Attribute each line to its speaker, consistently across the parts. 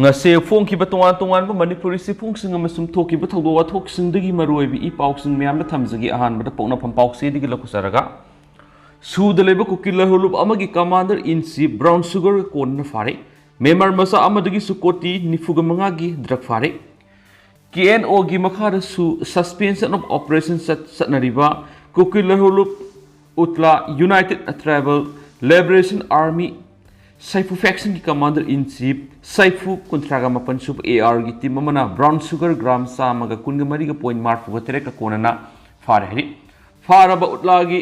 Speaker 1: ngase phone ki batongan tongan ba Manipur si phone sing amasum thoki ba thodo wa thok sing dagi maroi bi I pauk sing myam na thamjagi ahan ba pokna pham pauk se digi lakusaraga su de leba kukila hulup amagi commander in chief brown sugar kon na fare memar masa amadagi sukoti nifuga mangagi drug fare KNO gi makhara su suspension of operations satnariba kukila hulup utla United Tribal Liberation Army Saifu faction ki commander in chief Saifu kontraga mapan sub AR gi team mana brown sugar gram samaga kunga mariga point marfu ga tere ka konana farahri faraba utlagi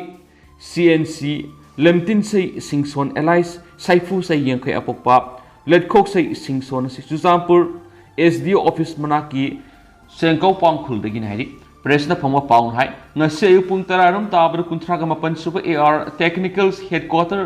Speaker 1: CNC lemtin sei singson allies Saifu sai yengkai apokpa ledkhok sai singson si Suzampur SDO office manaki sengkau pangkhul dagi nai press na phangwa paung hai ngase pung tararam tabra kontraga mapan sub AR technicals headquarter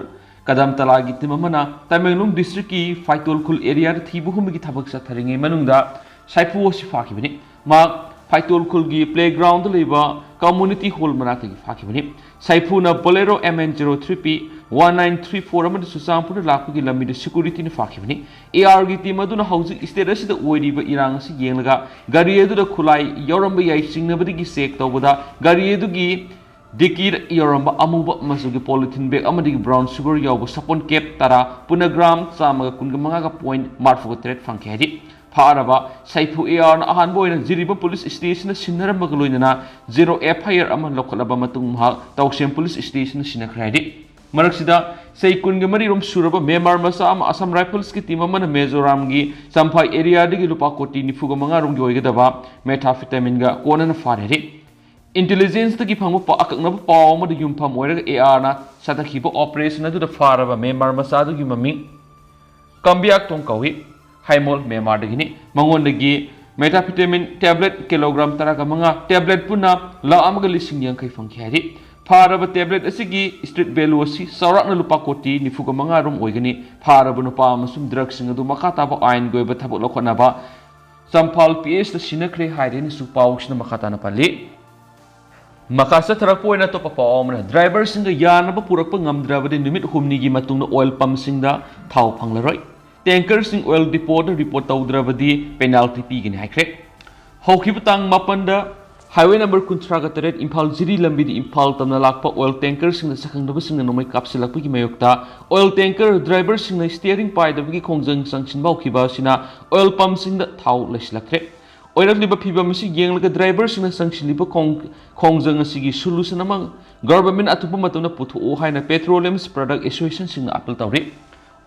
Speaker 1: kadam talagi timamana Tamenglong district ki Faitol khul area thibu humgi thabak sa tharinge manungda Saifu si fakibani ma Faitol khul gi playground leba community hall manaki fakibani Saifu na Bolero MN03P 1934 amad Susampur lakku gi lambi de security ni fakibani AR gi team aduna housing status da oiriba irang si yenglaga gari edu da khulai yoramba yai singnabadi gi sek tawbada gari edu gi Dikir yoramba amuba masugi polythene bag amadi brown sugar yobu sapon cap tara punagram samaga kungamanga point marfu threat fangkhedi pharaba Saifu AR na ahan boina jiriba police station sinara magloinana 0 FIR aman lokhalaba matung ma tawsem police station sinakredi maraksida sei kungamari rom suraba memar masa am Assam Rifles ki team amana Mizoram gi samphai area digi lupa koti nifuga manga rom gi oigedaba methamphetamine ga konana faredi Intelligence tagi phangwa pa akaknaba paw ma de yumpham oiraga AR na satakhiba operation adu da faraba memar masadu gi mami kambiak tong kawi haimol memar dagi ni mangon dagi methamphetamine tablet kilogram taraga manga tablet puna la amaga lising yang kai phangkhari faraba tablet asigi street value asi saurak na lupa koti nifuga manga rum oigani faraba no pa masum drugs sing adu makata ba ain goiba thabuk lokhona ba sampal PS la sinakre haideni su pawks na makata na pali Makasa tarakpoina to papaomna driver singa yana ba purakpa ngamdrabade numit humni gi matungna oil pump singda thau phanglaroi tanker sing oil depot report tawdrabadi penalty pigini haikre hokhi batang mapanda highway number kuntraga taret Imphal Jiri lambi di Imphal tamna lakpa oil tanker singna sakhangdaba singna nomai kapsilakpa gi mayokta oil tanker driver singna steering pai dabagi khongjang sangsin bawkhiba sina oil pump singda thau leslakre oirakliba phiba masi yenglaga driver singna sangshiliba khongjang asigi solution amang government atupa matuna puthu o haina petroleum product association singna appeal tawri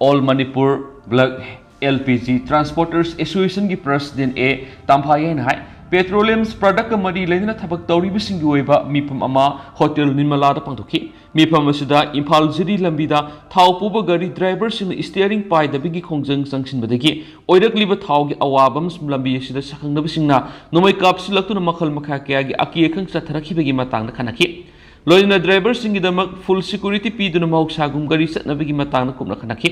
Speaker 1: all Manipur Black LPG transporters association gi president A tamphayen hai petroleum product mari leina thabak tawri bisingi oiba mipam ama hotel nimala da pangthoki mipam asida Imphal Jiri lambi da thau puba gari driver singna steering pai da bigi khongjang sangsin badagi oirakliba thau gi awabam lambi asida sakhangna bisingna nomai kapsilaktuna makhal makha kya gi aki khang satharakhi bagi matang da khanaki loina driver singi damak full security piduna mausagum gari satnabagi matang na kumna khanaki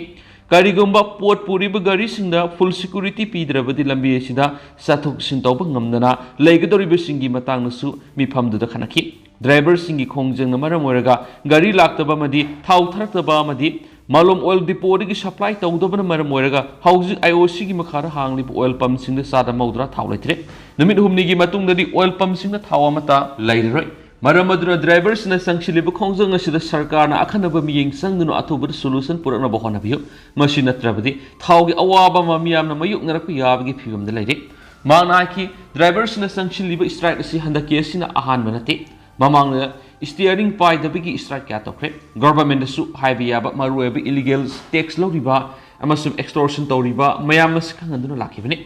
Speaker 1: Karigumba pot puriba gari singda full security pidrabadi lambi asida sathuk sintawba ngamnana leigadoriba singi matang nasu miphamdu da khanaki driver singi khongjang na maram oraga gari laktaba madi thau tharaktaba madi malom oil depot gi supply tawdobana maram oraga hauji IOC gi makhara hangli oil pump singda sada maudra thau leitre numit humni gi matungda di oil pump singda thawamata leiroi Maramadura drivers na sangshiliba khongjang asida sarkar na akhanaba miyeng sangnu athuba solution purakna bohona biyo machine trabadi thaugi awaba mamiyam na mayuk narak yabagi phibam da leire mangna ki drivers na sangshiliba strike asi handaki asina ahan manate mamang na steering pai da bigi strike kya tokre government su highway yaba marueba illegal tax loriba amasum extortion tawriba mayam na sikhanganduna lakibani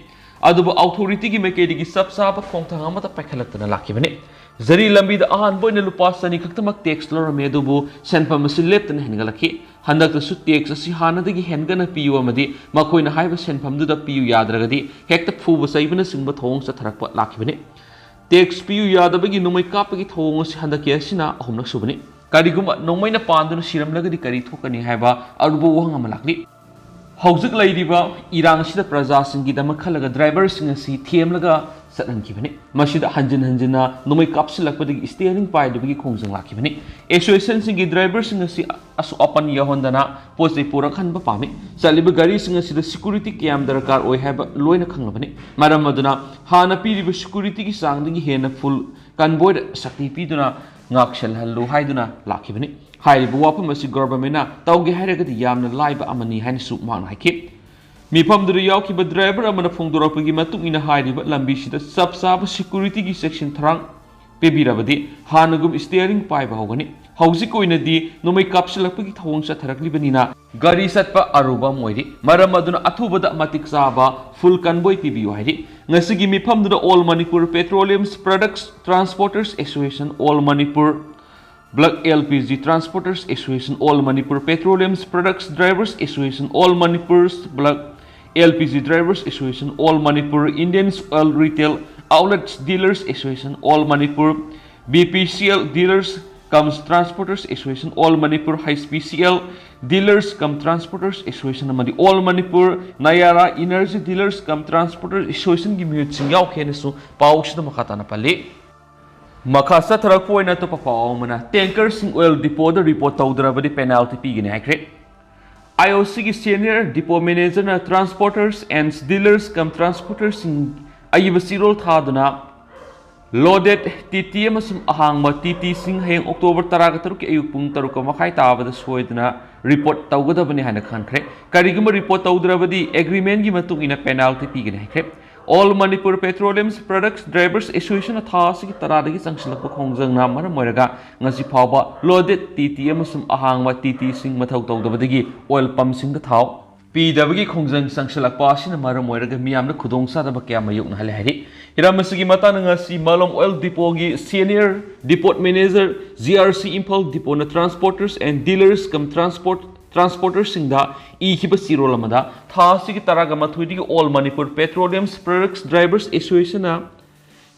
Speaker 1: aduba authority gi mekedi gi sabsaba khongthang amata paikhalakna lakibani Zari lambi da ahan boy na lupa sani kaktamak tax lor medubu senpa masilep tan hengalaki handak ta su tax asi hana dagi hengana piyu amadi makoi na haiba senpam du da piyu yadragadi hekta phuba saibana singba thong sa tharakpa lakibani tax piyu yadabagi numai kapagi thong asi handaki asina ahumnak subani kariguma nomai na panduna siramlagadi kari thokani haiba arubu wang amalakli Hauzik lairiba irang sida praja singi dama khalaga driver sing asi thiemlaga ꯆꯠꯍꯟꯈꯤꯕꯅꯤ ꯃꯁꯤꯗ ꯍꯟꯖꯤꯟ ꯍꯟꯖꯤꯟꯅ ꯅꯣꯡꯃꯩ ꯀꯥꯞꯁꯤꯜꯂꯛꯄꯗꯒꯤ steering ꯄꯥꯏꯗꯕꯒꯤ ꯈꯣꯡꯖꯪ ꯂꯥꯛꯈꯤꯕꯅꯤ ꯑꯦꯁꯣꯁꯤꯌꯦꯁꯟꯁꯤꯡꯒꯤ ꯗ꯭राꯏꯚꯔꯁꯤꯡ ꯑꯁꯤ ꯑꯁꯣꯛ ꯑꯄꯟ ꯌꯥꯎꯍꯟꯗꯅ ꯄꯣꯠ ꯆꯩ ꯄꯨꯔꯛꯍꯟꯕ ꯄꯥꯝꯃꯤ ꯆꯠꯂꯤꯕ ꯒꯥꯔꯤꯁꯤꯡ ꯑꯁꯤꯗ ꯁꯦꯀꯨꯔꯤꯇꯤ ꯀꯌꯥꯝ ꯗꯔꯀꯥꯔ ꯑꯣꯏ ꯍꯥꯏꯕ ꯂꯣꯏꯅ ꯈꯪꯂꯕꯅꯤ ꯃꯔꯝ ꯑꯗꯨꯅ ꯍꯥꯟꯅ ꯄꯤꯔꯤꯕ ꯁꯦꯀꯨꯔꯤꯇꯤꯒꯤ ꯆꯥꯡꯗꯒꯤ ꯍꯦꯟꯅ ꯐꯨꯜ ꯀꯟꯚꯣꯏꯗ ꯁꯛꯇꯤ ꯄꯤꯗꯨꯅ ꯉꯥꯛꯁꯦꯜꯍꯜꯂꯨ ꯍꯥꯏꯗꯨꯅ ꯂꯥꯛꯈꯤꯕꯅꯤ ꯍꯥꯏꯔꯤꯕ ꯋꯥꯐꯝ ꯑꯁꯤ ꯒꯚꯔꯟꯃꯦꯟꯠꯅ ꯇꯧꯒꯦ ꯍꯥꯏꯔꯒꯗꯤ ꯌꯥꯝꯅ ꯂꯥꯏꯕ ꯑꯃꯅꯤ ꯍꯥꯏꯅꯁꯨ ꯃꯍꯥꯛꯅ ꯍꯥꯏꯈꯤ ꯃꯤꯐꯝꯗꯨꯗ ꯌꯥꯎꯈꯤꯕ ꯗ꯭राꯏꯚꯔ ꯑꯃꯅ ꯐꯣꯡꯗꯣꯔꯛꯄꯒꯤ ꯃꯇꯨꯡ ꯏꯟꯅ ꯍꯥꯏꯔꯤꯕ ꯂꯝꯕꯤꯁꯤꯗ ꯆꯞ ꯆꯥꯕ ꯁꯦꯀꯨꯔꯤꯇꯤꯒꯤ ꯆꯦꯛꯁꯤꯟ ꯊꯧꯔꯥꯡ ꯄꯤꯕꯤꯔꯕꯗꯤ ꯍꯥꯟꯅꯒꯨꯝ ꯁ꯭ꯇꯤꯌꯔꯤꯡ ꯄꯥꯏꯕ ꯍꯧꯒꯅꯤ ꯍꯧꯖꯤꯛ ꯑꯣꯏꯅꯗꯤ ꯅꯣꯡꯃꯩ ꯀꯥꯞꯁꯤꯜꯂꯛꯄꯒꯤ ꯊꯧꯑꯣꯡ ꯆꯠꯊꯔꯛꯂꯤꯕꯅꯤꯅ ꯒꯥꯔꯤ ꯆꯠꯄ ꯑꯔꯨꯕ ꯑꯃ ꯑꯣꯏꯔꯤ ꯃꯔꯝ ꯑꯗꯨꯅ ꯑꯊꯨꯕꯗ ꯃꯇꯤꯛ ꯆꯥꯕ ꯐꯨꯜ ꯀꯟꯚꯣꯏ ꯄꯤꯕꯤꯌꯨ ꯍꯥꯏꯔꯤ ꯉꯁꯤꯒꯤ ꯃꯤꯐꯝꯗꯨꯗ all Manipur petroleum products transporters association all Manipur Black LPG Transporters Association, All Manipur Petroleum Products Drivers Association, All Manipur's Black LPG Drivers Association, All Manipur Indian Oil Retail Outlets Dealers Association, All Manipur BPCL Dealers comes Transporters Association, All Manipur High PCL Dealers come Transporters Association, All Manipur Nayara Energy Dealers come Transporters Association gi mi ching yaw khenesu pawsida makata na pali Makha satharak poina to papaw mana tanker sing oil depot da report tawdrabadi penalty pigini haikre IOC ki senior depot manager na transporters and dealers come transporters sing ayiba sirol thaduna loaded TT amasum ahangma TT sing hayang October 13 ki ayuk pung 3 makai tabada soidna report tawgadabani hana khankre kariguma report tawdrabadi agreement gi matung ina penalty pigini haikre All Manipur Petroleum Products Drivers Association Thasi Taradagi Sangshalakpa Khongjang na maram moiraga ngasi phawba loaded TT amasum ahangwa TT sing mathau tawdabadagi oil pump sing da thaw PWG Khongjang Sangshalakpa asina maram moiraga miyamna khudong sadaba kya mayuk na hale hari hiramasigi mata na ngasi Malom Oil Depot gi senior depot manager GRC Impal Depot na transporters and dealers come transporters singda ihiba sirol amada thasi ki taraga mathuidi All Manipur Petroleum Products Drivers Association na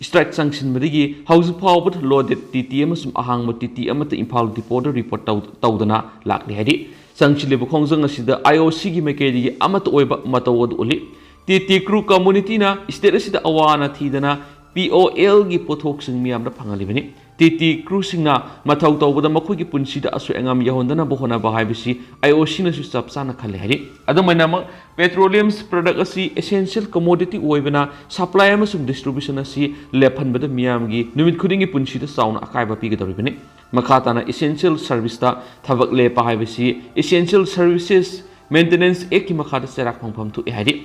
Speaker 1: strike sanction madigi house power loaded TT amasum ahangma TT amata Impal Depot da report tawdana lakli hadi sanction lebu khongjang asida IOC gi mekedi amata oiba matawad uli TT crew community na state asida awana thidana POL gi pothok sing miyam da phangalibani TT cruising na mathau tawbada makhoi gi punsida asu engam yahondana bohona bahaibisi IOC na su sapsana khale hari adumaina ma petroleum product asi essential commodity oibana supply amasum distribution asi lephanbada miyam gi numit khudingi punsida sauna akaiba pigadoribani makhatana essential service ta thabak le pahaibisi essential services maintenance ek ki makhada serak phangpham thu ehari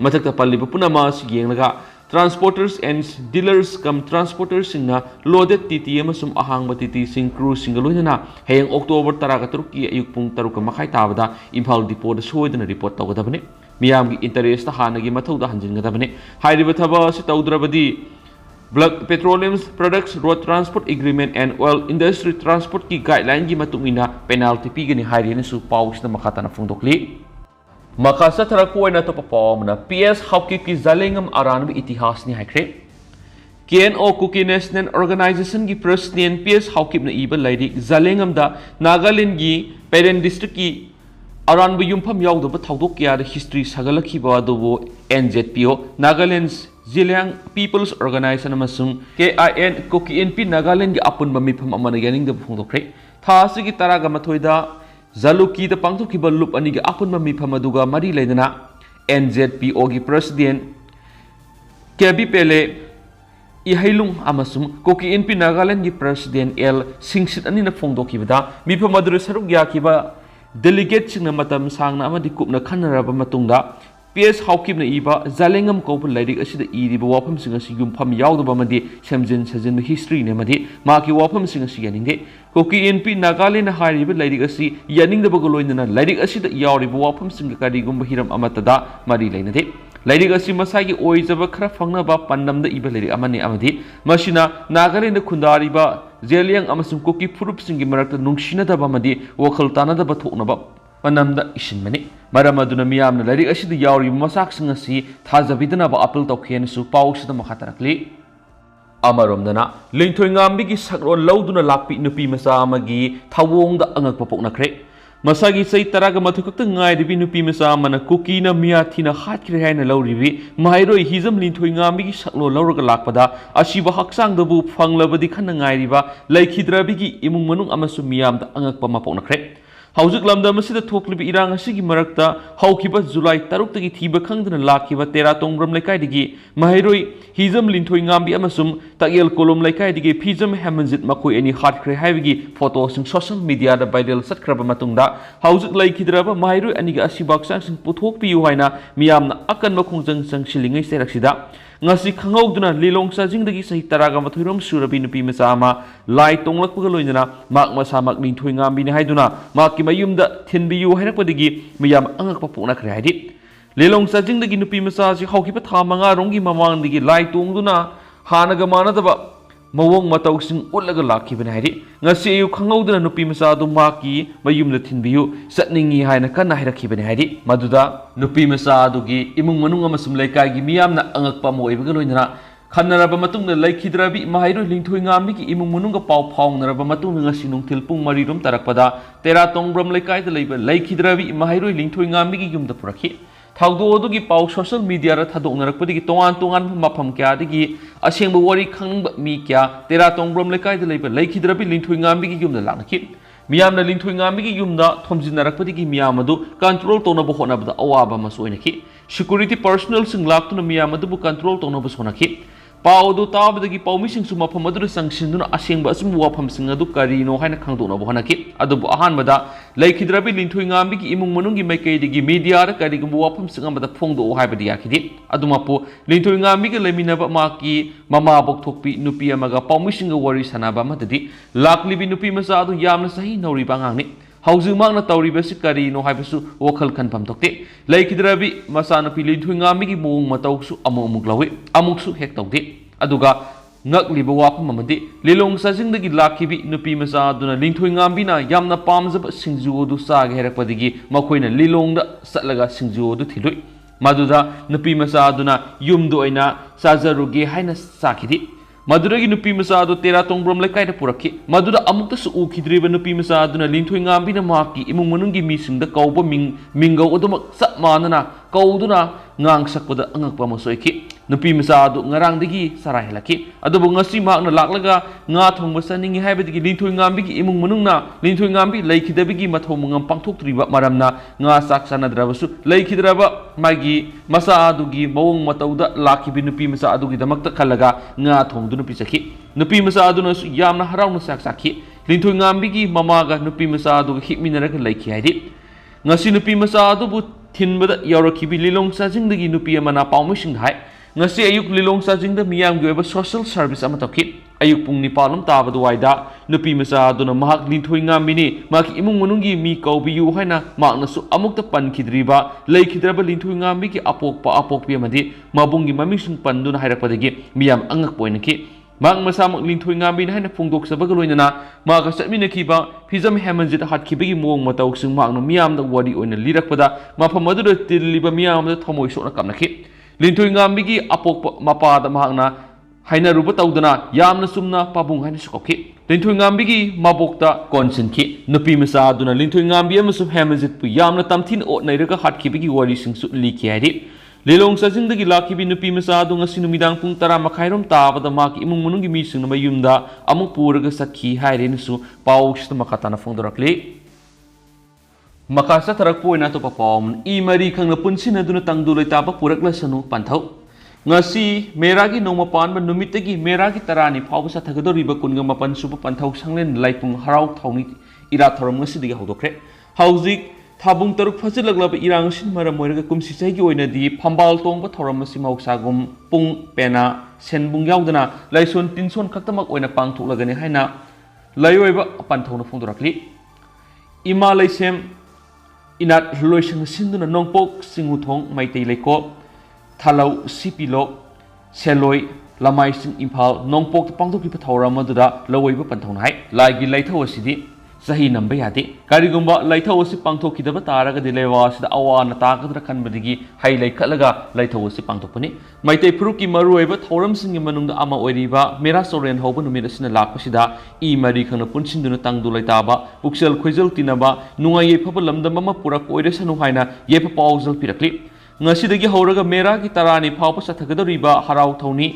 Speaker 1: mathakta palliba punama si yenglaga Transporters and dealers come transporters sing na loaded TT amasum ahangba TT sing crew singaluna hayang October 13 ki ayuk pung 3 makai tabada Impal Depot da soidana report tawgadabani miyam gi interest hanagi mathau da hanjingadabani hairiba thaba si tawdrabadi Black Petroleum Products Road Transport Agreement and Oil Industry Transport ki guideline gi matungina penalty pigani hairina su pawsna makhatana phungdokli Makasa tharakoi na to papawna PS Hawkip ki zalengam aranbi itihas ni haikre KNO Kuki National Organization ki president PS Hawkip na iba laidi zalengam da Nagaland gi parent district ki aranbi yumpham yawdaba thawdok kya history sagalakhiba adubu NZPO Nagaland's Ziliang People's Organization amasung KIN Kuki NP Nagaland gi apunba mifam amana yaning da phungdokre thasi ki taraga mathoida Zaluki the Pangtukiba loop aniga apunma mifamaduga mari laidana NZPO gi president Kebi Pele Ihailung amasum Koki NP Nagaland gi president L Singsit anina phongdokibada mifamadru saruk yakiba delegate singna matam sangna amadi kupna khanaraba matungda PS Hawkip na iba zalengam kawpun lairik asida iriba wafam singa si yumpham yawdaba madi semjin sajin history ne madi maki wafam singa si yaningde Koki NP Nagaland hairiba lairik asi yaningdaba goloinana lairik asida yawriba wafam singa karigumba hiram amatada mari lainade lairik asi masagi oizaba khara fangnaba pandamda iba lairik amani amadi masina Nagaland khundariba zeliang amasum Koki furup singi marakta nungsinadaba madi wakhal tanadaba thoknaba Panamda Ishinmani, Maramaduna Miam, Lady Ashid Yauri, Masaxing a sea, Tazabidana apple token, so Paus the Mahatarakli Amaramdana, Linthoingambi, Saklon Louduna Nupi Masama gi, Tawong the Angapopona Cre, Masagi say taraga mathukta ngairibi nupi masa amana kukina miyathina hatkre haina lauribi mahairoi hizam Linthoingambi gi saklo lauraga lakpada asiba haksangdabu phanglabadi khana ngairiba laikhidrabigi imung manung amasu miyamda angakpa mapoknakre Haujuk lamda masida thoklibi irang asigi marakta haukiba July 6 tagi thiba khangdana lakhiba tera tongbram laikai digi mahairoi hizam Linthoingambi amasum tagyel kolom laikai digi phizam hemanjit makoi ani hatkre haibigi photo sing social media da viral satkraba matungda haujuk laikhidraba mahairoi aniga asibak sang sing puthokpiyu haina miyamna akanba khongjang sangsilingai seraksida ngasi khangawduna lilong sajingdagi sahi taraga mathoirom surabi nupi macha ama lai tonglakpaga loinana mak masa mak Linthoingambi ni haiduna mak ki mayumda thinbiyu hairakpadagi miyam angakpa poknakhre haidi lilong sajingdagi nupi macha si haukipa tha manga rongi mamangdagi lai tongduna hanaga manadaba mawong matawsing ulaga lakhibana haidi ngasi ayu khangawduna nupi macha du maki mayumda thinbiyu satningi haina kana hairakibani haidi maduda nupi macha adugi imung manung amasum laikai gi miyamna angakpa moibaga loinana khanaraba matungna laikhidrabi mahairoi Linthoingambi gi imung manungga pau phaungnaraba matungna ngasi nungthil pung 3 rom tarakpada tera tongbram laikai da leiba laikhidrabi mahairoi Linthoingambi gi yumda purakhi thaudo odugi pau social media ra thadoknarakpadigi tongan mafam kya digi asengba wari khangba mi kya tera tongbram laikai da leiba laikhidrabi Linthoingambi gi yumda laknaki miyamna Linthoingambi gi yumda thomjinarakpadigi miyam adu control tonaba honabda awaba masoinaki security personnel sing laktuna miyam adu control tonaba sonaki Paudu tabadagi paumising suma pamadura sangsinduna asengba asum wafam sing adu karino haina khangdona bohanaki adubu ahanbada laikhidrabi Linthoingambi gi imung manungi maikaidigi media ra karigum wafam sing amada phongdo haibadi yakidi adumapu Linthoingambi gi leminaba maki mama bokthokpi nupi amaga paumising ga wari sanaba madadi laklibi nupi masa adu yamna sahi nauri bangangni Hauzumang na tauribasi karino haibasu wakal khanpham thokte laikhidrabi masa nupi Linthoingambi gi mong matawsu amuk lawi amuksu hek tawde aduga ngakliba wafam amadi lilong sajingdagi lakhibi nupi masa aduna Linthoingambi na yamna pamjaba singju du sage herakpadigi makoina lilongda satlaga singju du thiloi maduda nupi masa aduna yumdu aina sajaruge haina sakhidi Maduragi nupi masa adu tera tongbram laikai da purakhi maduda amukta su ukhidriba nupi masa aduna Linthoingambi na maki imung manungi misingda kauba mingau oduma sapmanana kauduna ngang sakpada angakpa masoiki nupi masa adu ngarangdagi sarahilaki adubu ngasi makna laklaga nga thongba saningi haibadigi Linthoingambi gi imung manungna Linthoingambi laikhidabigi mathomungam pangthoktriba maramna nga sak sanadrabasu laikhidraba magi masa adugi mawong matauda lakhibi nupi masa adugi damakta khalaga nga thongdu nupi sakhi nupi masa aduna su yamna harauna sakhi Linthoingambi gi mamaga nupi masa adugi hikminaraga laikhi haidi ngasi nupi masa adubu thinbada yaurakhibi lilong sajingdagi nupi amana paumising hai ngasi ayuk lilong sajingda miyam gi oiba social service ama tokhi ayuk pung 9 tabadu waida nupi masa aduna mahak Linthoingambi ni maki imung manungi mi kaubiyu haina maknasu amukta pankhidriba laikhidraba Linthoingambi gi apokpi amadi mabungi mamisung panduna hairakpadagi miyam angak poinaki mak masamak Linthoingambi haina phongdok sabaga loinana maka satminakhiba phizam hemanjit hatkibagi mong matawsing makna miyamda wari oina lirakpada mafam aduda tilliba miyamda thomoi sona kamnaki Linthoingambi gi apokpa mapada mahakna haina ruba tawdana yamna sumna pabung haina sukokhi Linthoingambi gi mabokta konsinki nupi masa aduna Linthoingambi amasum hemanjit pu yamna tamthin otnairaga hatkibagi wari singsu likhi haidi lilong sajingdagi lakhibi nupi masa adu ngasi numidang pung 10 makhairom tabada maki imung manungi misingna mayumda amuk puraga sakhi hairenusu paushta makatana phongdorakli makasa tarakpoina to papom I mari khangna punsina duna tangduloi taba puraklasanu panthau ngasi meragi noma panba numitagi meragi tarani phawba sathagadoriba kunga mapan suba panthau sanglen laipung harau thawni ira thorom ngasi digi hodokre hauzik Thabung taruk fajilaglaba irang sin maram moiraga kumsi saigi oinadi phambal tongba thoram asi mausagum pung pena senbung yaudana laison tinson khaktamak oina pangthoklagani haina layoiba panthona phongdorakli ima laisem inat loisang sinduna nongpok singuthong maitei leiko thalau sipilok seloi lamai sing imphal nongpok pangthokli pathoram adura lawoiba panthona hai laigi laithau asidi sahi namba yade karigumba laithawasi pangthokidaba taragadi lewasida awana tagadra khanbadigi hailai khalaga laithawasi pangthokpani maitei phuruki maruoiba thoramsinggi manungda ama oiriba mera soren hoba numirasina lakpasida I mari khana punsinduna tangdu laitaba uksel khoijal tinaba nungai yephaba lamdam ama purak oiresanu haina yepa pauzal pirakli ngasidagi horaga mera ki tarani phawpa sathagadoriba harau thoni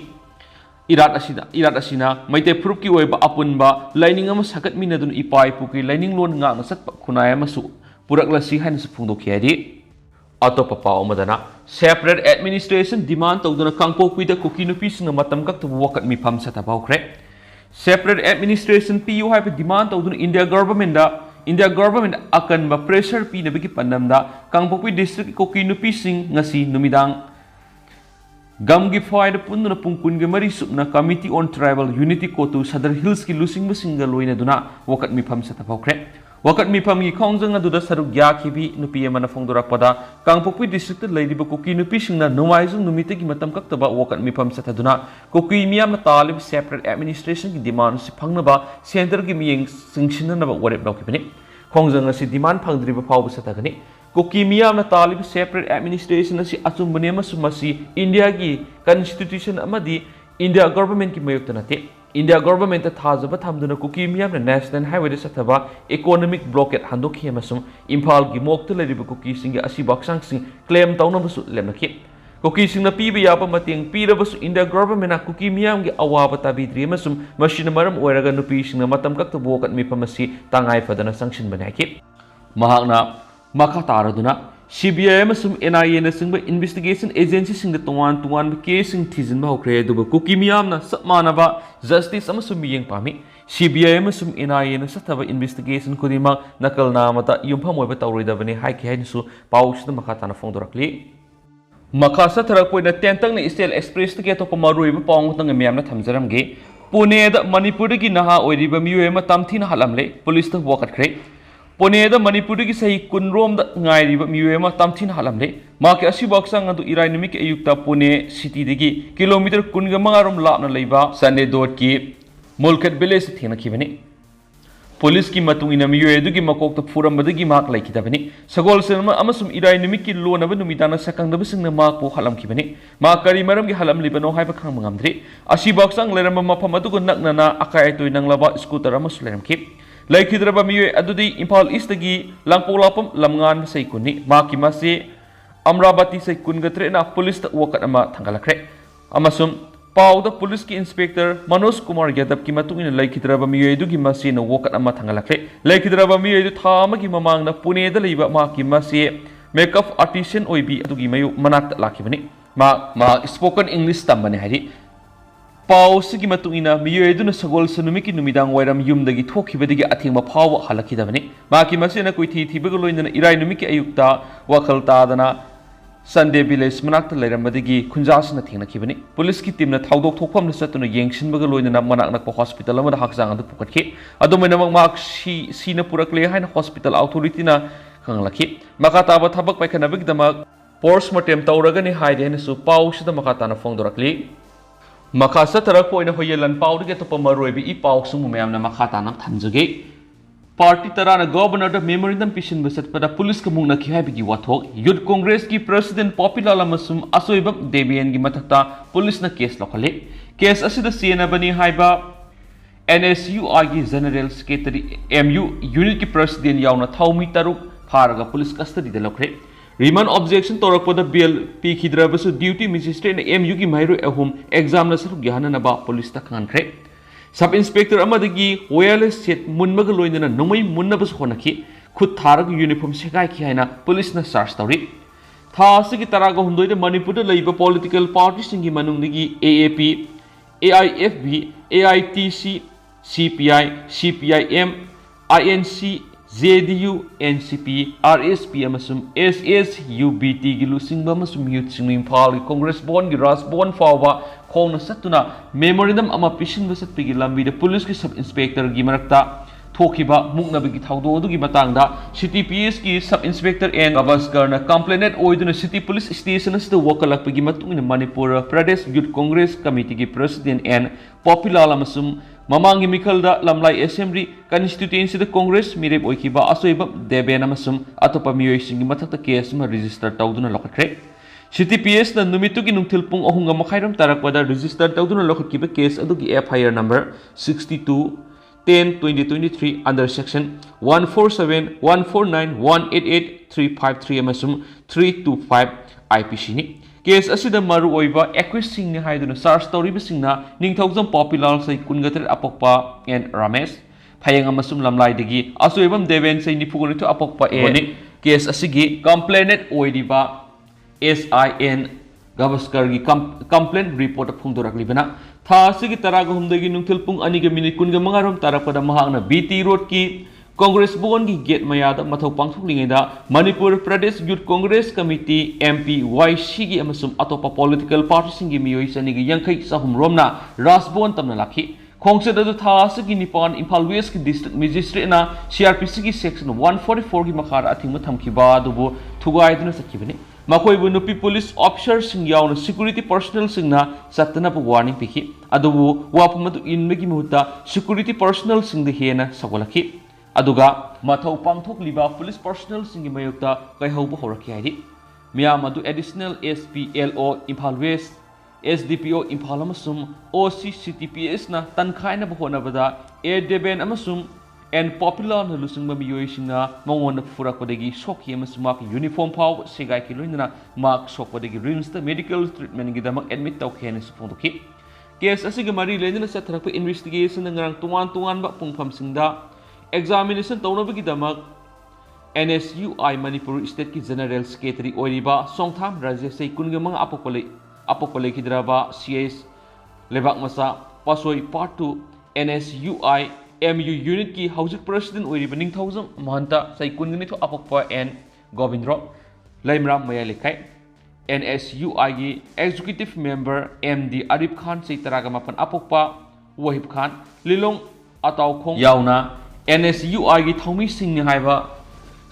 Speaker 1: irat asina maite phurup ki oiba apunba lining ama sakat minadun ipai puki lining lon nga na sat khunai ama su puraklasi haina su phungdo khiadi atopa paw amadana separate administration demand tawduna kangpokui da kuki nupi singa matam kak tu wakat mi pham sata bawkhre separate administration pu haiba demand tawduna India government akan ba pressure pi na bigi pandamda kangpokui district kuki nupi sing ngasi numidang Gamgi Fire Pundana Punkun Mari Supna Committee on Tribal Unity Kotu Sadar Hills ki lusing musinga loina duna wakat mi pham sata phokre wakat mi pham gi khongjang aduda saruk ya khibi nupi amana phongdorak pada kangpokui district laidiba kuki nupi singna numaizung numite gi matam kaktaba wakat mi pham sata duna kuki miyam talib separate administration ki demand si phangnaba center gi miyeng singsinna na warep laukibani khongjang asi demand phangdriba phawba sata gani Kuki miyamna talib separate administration asi achumbane masumasi India ki constitution amadi India government ki mayukta nate India government ta thajaba thamduna kuki miyamna national highway sathaba economic blockade handokhi masum Imphal gi mokta leriba kuki singi asi baksang sing claim tawna basu lemnaki kuki singna piba yaba mateng pira basu India government na kuki miyam gi awaba tabidri masum machine maram oiraga nupi singna matam kakta bokat mi phamasi tangai fadana sanction banaki mahakna Maka taraduna CBI amasum NIA na singba investigation agency singda tuan case sing thizin ba hokre duba kuki miyam na sapmanaba justice amasum miyeng pami CBI amasum NIA na sathaba investigation kudima nakal namata yumpham oiba tawroidabani haiki hainisu pausida maka tana phongdorakli maka satharak poina tentang na Steel Express ke to pamaruiba pawngtang miyam na thamjaramge Pune da Manipur gi naha oiriba miyema tamthina halamle police ta wakat khre Pune da Manipur ki sahi kunrom da ngairiba miyema tamthin halamle ma ke asi boksang adu irai numik ayukta Pune city degi kilometer kunga mangarom lapna leiba Sunday dot ki mulkat village thina khibani police ki matung ina miyo edu ki makok ta furam badagi mak lai kitabani sagol selma amasum irai numik ki lo na numidana sakang da bising na mak po halam khibani ma kari maram ki halam libano haiba khang mangamdri asi boksang leram ma phamadu ko nakna na akai toy nanglaba scooter amas leram khib Laikidraba miyo adudi Imphal East dagi langpolapam lamngan sai kunni maki masi Amravati sai kungatre na police ta wakat ama thangalakre amasum pawda police ki inspector Manoj Kumar Yadav ki matung ina laikidraba miyo edu gi masi na wakat ama thangalakre laikidraba miyo edu thama gi mamang na Pune da leiba maki masi makeup artisan oibi adugi mayu manak lakibani ma spoken English tambane hari Pause ki matungina miyo eduna sagol sanumiki numidang wairam yumdagi thokibadigi athingma phawa halakidabani maki masina koi thi thibaga loinana irai numiki ayukta wakal tadana Sunday village manakta leirambadigi khunjasna thingnakibani police ki team na thaudok thokpham na satuna yengsinbaga loinana manak nakpa hospital amada hakjang adu pukatki adumena mak sina purakle haina hospital authority na khanglaki makata ba thabak paikhanabig damak postmortem tawragani haide na su pausida makata na phongdorakli Makasa tarak po ina hoyelan pawdi ke topa maroibi I pawk sung mumayam na makata nam thanjage party tara na governor da memorandum pishin basat pada police ka mung na khihai bigi wathok youth congress ki president popular lamasum asoibam debian gi mathakta police na case lokhale case asida sena bani haiba NSUI gi general secretary MU unit ki president yauna thaumi taruk pharaga police custody de lokre Remand objection torak pada bill pi khidrabasu duty magistrate na MU ki mairu ahum exam na saru gyahana na ba police ta khankre sub inspector amadagi wireless set munmaga loinana nomai munnabas honaki khut tharag uniform sekai ki haina police na search tawri tha sigi taraga hundoi de Manipur da leiba political parties singi manungdagi AAP AIFB AITC CPI CPIM INC JDU, NCP, RSP amasum SSUBT gi lusingba amasum youth sing Imphal gi Congress bon gi ras bon fawa khongna satuna memorandum ama pishin basat pigi lambi de police ki sub inspector gi marakta thokiba mukna bigi thawdo du gi matangda CTPS ki sub inspector and Gavaskar na complainant oiduna city police station as the wakalak pigi matung in Manipur Pradesh Youth Congress Committee ki president and popular amasum Mamangi Mikalda Lamlai Assembly Constituency the Congress Mirep Oikiba Asoiba Debenamasum Atopa Mioising Matata case registered Tauduna Locatre. CTPS the Numituki Nuntilpung Ohunga Makairam Tarakwada registered Tauduna Lokakiba case Aduki FIR number 62-10-2023 under section 147-149-188-353 Amasum 325 IPC. Case asida maru oiba equis sing ni haiduna SARS story bisingna ningthauzam popular sai kungater apokpa and Ramesh phayang amasum lamlai degi asoibam deven sai nipugoni to apokpa e case asigi complainant oidiba SIN Gavaskar gi complaint report phungdoraklibana tha asigi taraga humdagi nungthilpung aniga minute kunga mangarom tarapada mahangna BT road ki Congress Bogon ki gate mayada mathau pangthoklingaida Manipur Pradesh Youth Congress Committee MP YC gi amasum atopa political party singi miyoi sanigi yankai sahum romna Rasbon tamna lakhi khongse da tha gi nipan Imphal West ki district magistrate na CRPC gi section 144 gi makhara athingma thamkiba dubu thugai duna sakibani makoi bu nupi police officer sing yauna security personnel singna satna bu warning piki adubu wapumadu inmegi muhta security personnel sing de hena sagolakhi Aduga mathau pangthok liba police personnel singi mayukta kaihaubu horaki haidi miyam adu additional SPLO Imphal West SDPO Imphal amasum OC CTPS na tankhaina bahona bada deben amasum and popular na lusungba miyoi singna mangona furakodegi sokhi amasum uniform paw segai kiloina mark sokodegi rings the medical treatment gi damak admit tawkhene supongdoki case asigi mari lenjana satharak investigation ngarang tuan ba pungpham singda Examination Taunabaki Damak NSUI Manipur State ki General Secretary Oiriba Songtham Rajesh Sei Kungamang Apokole Kidraba CS Lebak Masa Pasoi Part 2 NSUI MU Unit ki Housing President Oiriba Ningthauzam Mahanta Sei Kungani to Apokpa and Govindro Laimram Mayalikai NSUI ki Executive Member MD Arif Khan Sei Taragamapan Apokpa Wahib Khan Lilong Ataw Khong Yauna NSUI gi thomi sing ni haiba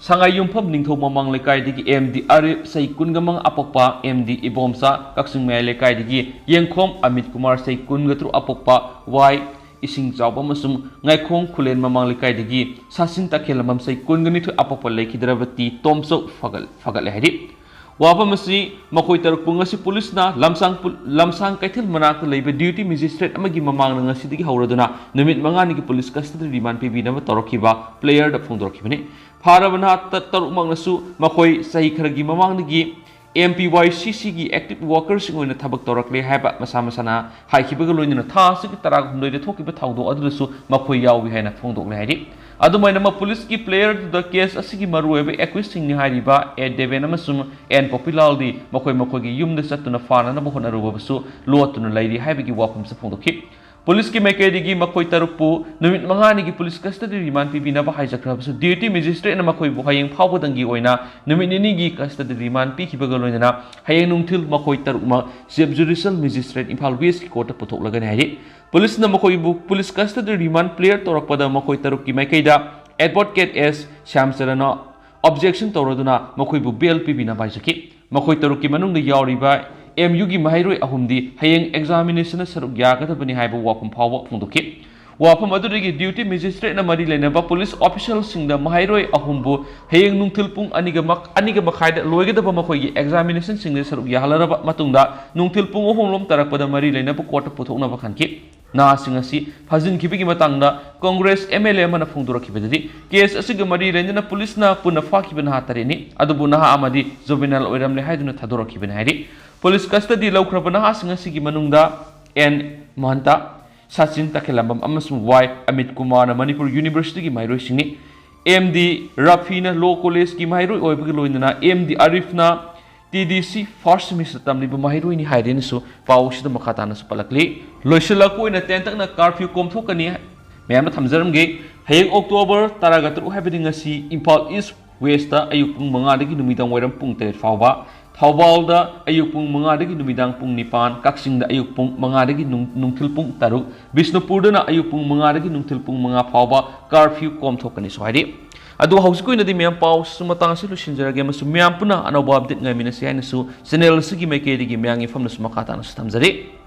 Speaker 1: sangai yumpham ningtho mamang lekai digi MD Arif Sai Kungamang apokpa MD Ibomsa kaksing me lekai digi yengkhom Amit Kumar Sai Kungatru apokpa Y ising jawba masum ngaikhong khulen mamang lekai digi sasin takhelamam Sai Kungani thu apokpa lekhidravati tomso fagal le hadi wapa masi makoi taruk pungasi police na lamsang kaithil manak leiba duty magistrate amagi mamang nga sidigi hauraduna numit mangani ki police custody remand pb na torokiba player da phungdorkibani pharabana taruk mangnasu makoi sahi kharagi mamang nigi MPYCC gi active workers singoina thabak torakle haiba masa masana haikibaga loina tha sigi tarag humdoi de thokiba thawdo adusu makoi yawi haina phungdokle haidi adumaina ma police ki player the case asigi maruebe accusing ni hariba deven amasum and popular di makoi gi yumda satuna fana na bohona rubasu lotuna lairi haibigi wapum sa phungdoki police ki mekedi makoi tarupu numit mangani gi police custody remand pibina ba haijakrabasu duty magistrate na makoi bu hayeng phawbodangi oina numit ni gi custody remand pi kibaga loina hayeng nungthil makoi tarukma chief judicial magistrate Imphal West court puthok lagani haidi police na makoi bu police custody remand player torakpada makoi taruk ki maikaida advocate S Shamsarana objection toroduna makoi bu bail pibina baijaki makoi taruk ki manung da yawriba MU gi mahairoi ahumdi hayeng examination saruk yagadabani haiba wapum phawa phungdoki wapum adurigi duty magistrate na mari lenaba police official singda mahairoi ahumbu hayeng nungthilpung aniga makhaida loigadaba makoi gi examination singda saruk yahalaraba matungda nungthilpung ohomlom tarakpada mari lenaba court puthokna ba khanki na singasi phajin khibigi matangda Congress MLA mana phungdorakibadi case asiga mari lenjana police na puna fakibana hatareni adubu naha amadi juvenile oiramle haiduna thadorakibana haidi police custody laukrabana hasinga sigi manungda N Mahanta Sachin Takhelambam amasum Y Amit Kumar na Manipur University gi mairoi singni MD Rafina Law College gi mairoi oibagi loinana MD Arif na TDC first semester tamli ba mairoi ni haiden su pawsida makhatana su palakli loisala ko ina tentak na curfew komthokani mayamna thamjaramge hayeng October taragatur habidi ngasi Imphal East West ta ayuk pung 5 dagi numidang wairam pung 3 fawba Thawbalda ayuk pung 5 dagi numidang pung 9 Kaksingda ayuk pung 5 dagi nungthil pung 3 Bisnupurda na ayuk pung 5 dagi nungthil pung 5 fawba curfew komthokani so haidi adu hausikoi na di miyam paw sumatang si lusinjarage masu miyam puna anawba update ngai minasi haina su channel sigi maike digi miyang ifam na sumakata na su thamjari